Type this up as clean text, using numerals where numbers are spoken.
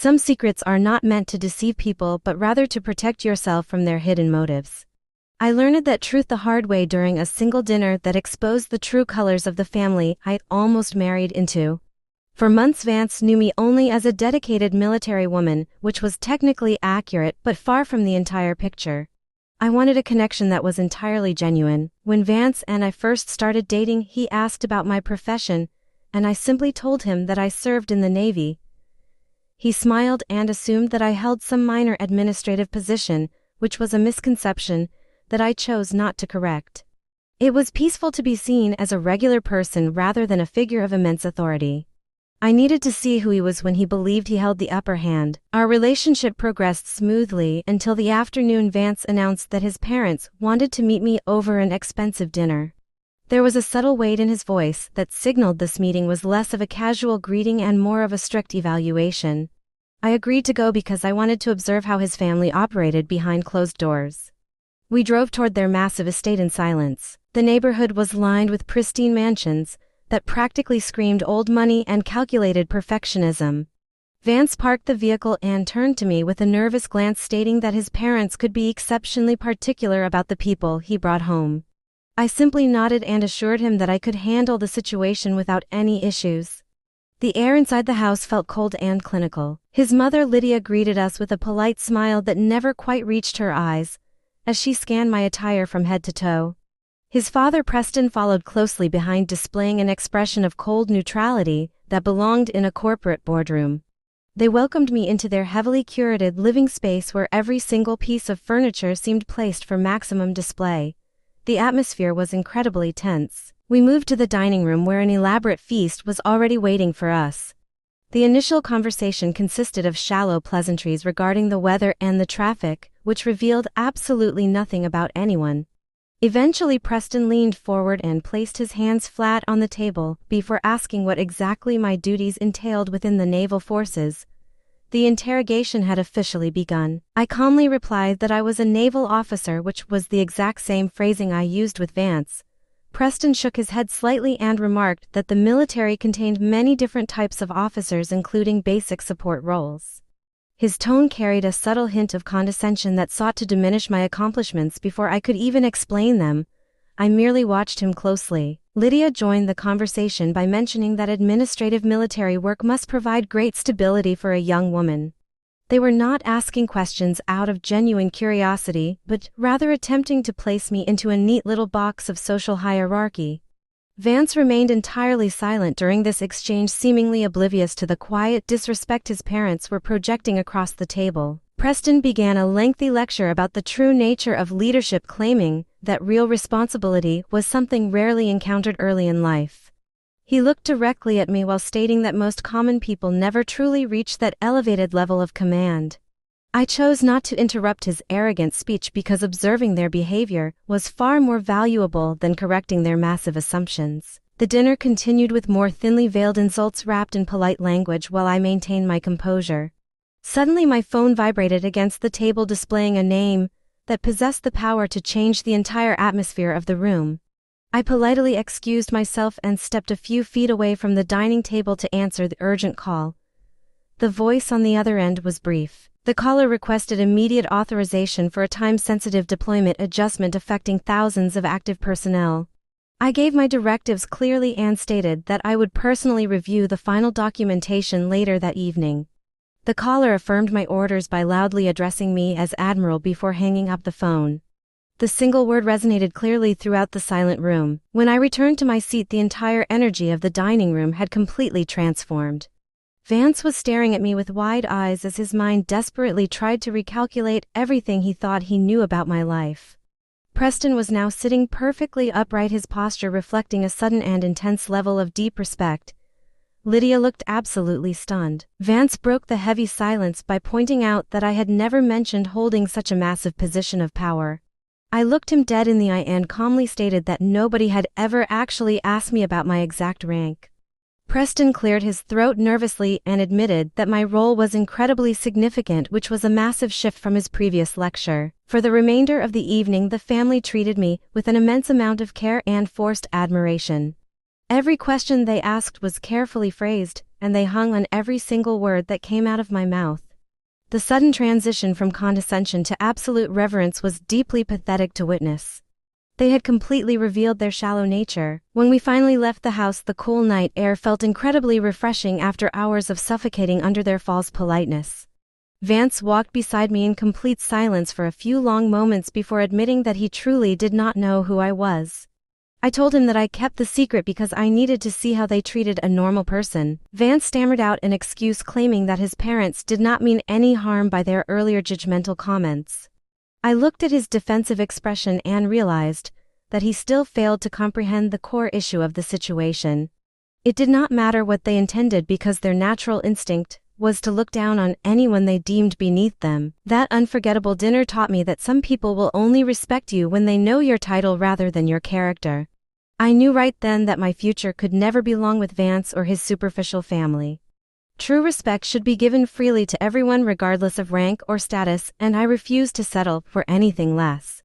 Some secrets are not meant to deceive people but rather to protect yourself from their hidden motives. I learned that truth the hard way during a single dinner that exposed the true colors of the family I'd almost married into. For months Vance knew me only as a dedicated military woman, which was technically accurate but far from the entire picture. I wanted a connection that was entirely genuine. When Vance and I first started dating, he asked about my profession, and I simply told him that I served in the Navy. He smiled and assumed that I held some minor administrative position, which was a misconception that I chose not to correct. It was peaceful to be seen as a regular person rather than a figure of immense authority. I needed to see who he was when he believed he held the upper hand. Our relationship progressed smoothly until the afternoon Vance announced that his parents wanted to meet me over an expensive dinner. There was a subtle weight in his voice that signaled this meeting was less of a casual greeting and more of a strict evaluation. I agreed to go because I wanted to observe how his family operated behind closed doors. We drove toward their massive estate in silence. The neighborhood was lined with pristine mansions that practically screamed old money and calculated perfectionism. Vance parked the vehicle and turned to me with a nervous glance stating that his parents could be exceptionally particular about the people he brought home. I simply nodded and assured him that I could handle the situation without any issues. The air inside the house felt cold and clinical. His mother Lydia greeted us with a polite smile that never quite reached her eyes, as she scanned my attire from head to toe. His father Preston followed closely behind, displaying an expression of cold neutrality that belonged in a corporate boardroom. They welcomed me into their heavily curated living space where every single piece of furniture seemed placed for maximum display. The atmosphere was incredibly tense. We moved to the dining room where an elaborate feast was already waiting for us. The initial conversation consisted of shallow pleasantries regarding the weather and the traffic, which revealed absolutely nothing about anyone. Eventually Preston leaned forward and placed his hands flat on the table before asking what exactly my duties entailed within the naval forces. The interrogation had officially begun. I calmly replied that I was a naval officer, which was the exact same phrasing I used with Vance. Preston shook his head slightly and remarked that the military contained many different types of officers, including basic support roles. His tone carried a subtle hint of condescension that sought to diminish my accomplishments before I could even explain them. I merely watched him closely. Lydia joined the conversation by mentioning that administrative military work must provide great stability for a young woman. They were not asking questions out of genuine curiosity, but rather attempting to place me into a neat little box of social hierarchy. Vance remained entirely silent during this exchange, seemingly oblivious to the quiet disrespect his parents were projecting across the table. Preston began a lengthy lecture about the true nature of leadership, claiming that real responsibility was something rarely encountered early in life. He looked directly at me while stating that most common people never truly reach that elevated level of command. I chose not to interrupt his arrogant speech because observing their behavior was far more valuable than correcting their massive assumptions. The dinner continued with more thinly veiled insults wrapped in polite language while I maintained my composure. Suddenly my phone vibrated against the table, displaying a name that possessed the power to change the entire atmosphere of the room. I politely excused myself and stepped a few feet away from the dining table to answer the urgent call. The voice on the other end was brief. The caller requested immediate authorization for a time-sensitive deployment adjustment affecting thousands of active personnel. I gave my directives clearly and stated that I would personally review the final documentation later that evening. The caller affirmed my orders by loudly addressing me as Admiral before hanging up the phone. The single word resonated clearly throughout the silent room. When I returned to my seat, the entire energy of the dining room had completely transformed. Vance was staring at me with wide eyes as his mind desperately tried to recalculate everything he thought he knew about my life. Preston was now sitting perfectly upright, his posture reflecting a sudden and intense level of deep respect. Lydia looked absolutely stunned. Vance broke the heavy silence by pointing out that I had never mentioned holding such a massive position of power. I looked him dead in the eye and calmly stated that nobody had ever actually asked me about my exact rank. Preston cleared his throat nervously and admitted that my role was incredibly significant, which was a massive shift from his previous lecture. For the remainder of the evening, the family treated me with an immense amount of care and forced admiration. Every question they asked was carefully phrased, and they hung on every single word that came out of my mouth. The sudden transition from condescension to absolute reverence was deeply pathetic to witness. They had completely revealed their shallow nature. When we finally left the house, the cool night air felt incredibly refreshing after hours of suffocating under their false politeness. Vance walked beside me in complete silence for a few long moments before admitting that he truly did not know who I was. I told him that I kept the secret because I needed to see how they treated a normal person. Vance stammered out an excuse, claiming that his parents did not mean any harm by their earlier judgmental comments. I looked at his defensive expression and realized that he still failed to comprehend the core issue of the situation. It did not matter what they intended because their natural instinct was to look down on anyone they deemed beneath them. That unforgettable dinner taught me that some people will only respect you when they know your title rather than your character. I knew right then that my future could never belong with Vance or his superficial family. True respect should be given freely to everyone regardless of rank or status, and I refused to settle for anything less.